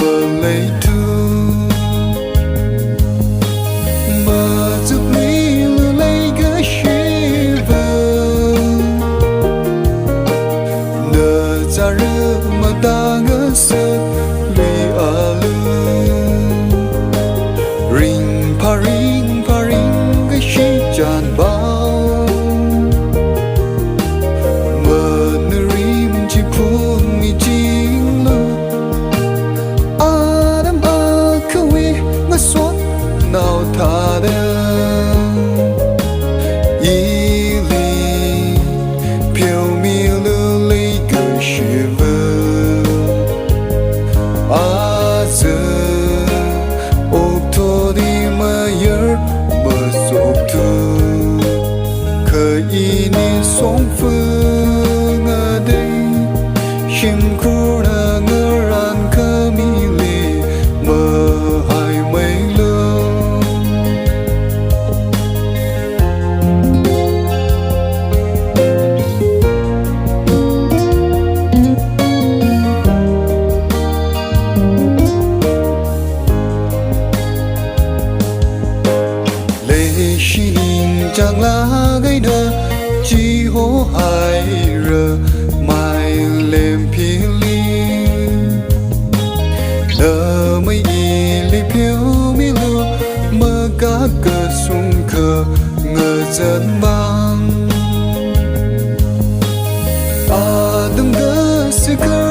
mơ lấy thương mơ giúp mi lưu lấy cái shi vờ nợ ra rơ mà ta ngỡ sơ li à lư ring pa ring cái shi tràn bao mơ nơ rim chỉ phun mi chính lơ Adam a khawi ngã suốt nào thà đơn ý li phiêu mi lưu lấy cái shi vờ à giờ ôm thô đi mà yết bờ sụp thư khởi ini sống phương ở đây chim khu đã ngỡ ran khơ mi lì mơ hai mấy lương lệ xin chẳng là gây đơ chỉ hố hai rờ mai lên phía ly nợ mấy y li phiêu mi lưu mơ cá cờ sung khờ ngờ dân băng à đừng ngỡ sự cơ